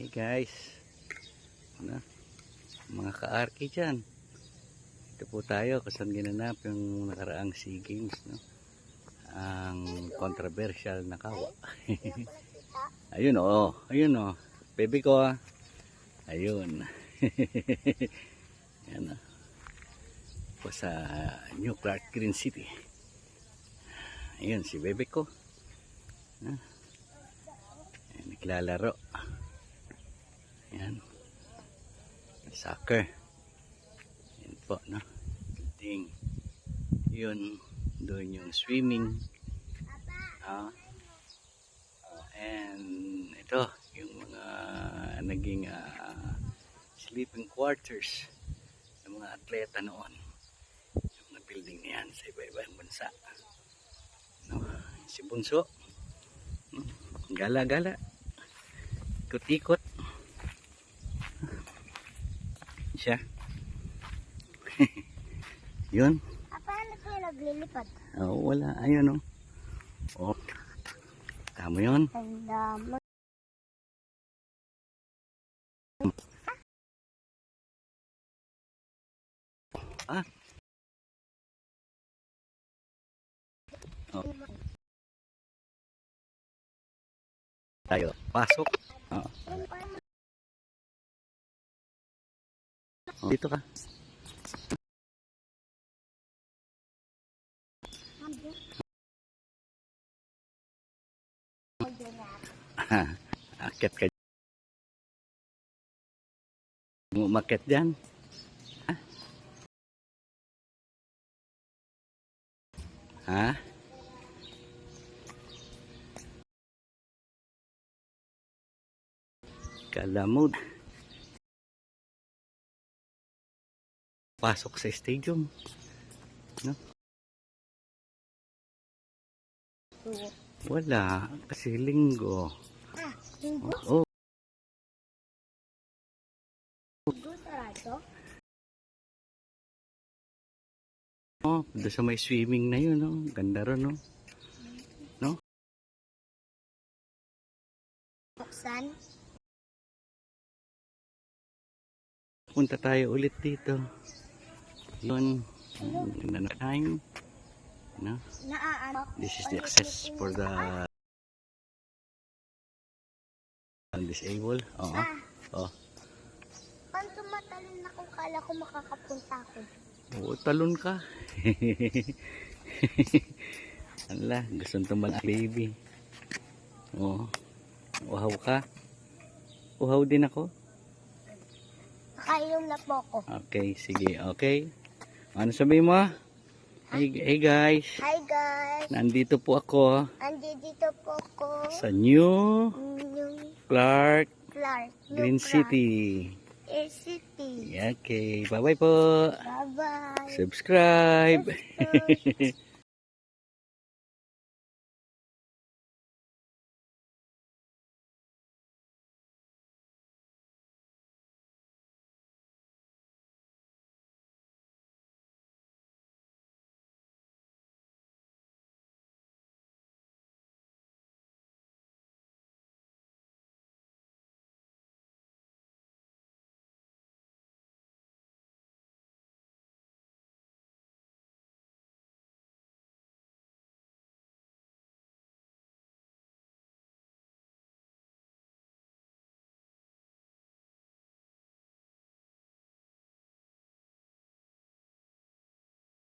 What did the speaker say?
Hey guys, ano, mga ka-arky dyan, ito po tayo kung saan ginanap yung nakaraang SEA Games, no? Ang controversial na kawa. Ayun ayun baby ko ayun. Yan po sa New Clark Green City. Ayun si baby ko, naglalaro. Yan, soccer. Yan po, no? Building. Yun, doon yung swimming. And ito, yung mga naging sleeping quarters ng mga atleta noon. Yung mga building niyan sa iba-ibang bansa. No? Si Bunso, gala-gala. Ikot-ikot. Siya. Yun. Paano kayo naglilipad? Wala. Ayun tama yun. Ang dami. Tayo. Pasok. Dito ka. Akit ka. Umakit dyan. Ha? Kalamod. Pasok sa stadium. No? Wala. Kasi linggo. Linggo? Oo. Linggo sarado? Doon sa may swimming na yun, no? Ganda ron, no? No? Buksan? Punta tayo ulit dito. Yun. Ganda na time. No? This is the access for the disabled. Paano tumatalon ako? Kala ko makakapunta ako. Talon ka. Ala, gusto tumal baby. Uhaw ka. Uhaw din ako. Nakainom na po ako. Okay, sige. Okay. Ano sabihin mo? Hey guys. Hi guys. Nandito po ako. Andito po ako. Sa New Clark Green City. City. Okay. Bye-bye po. Bye-bye. Subscribe.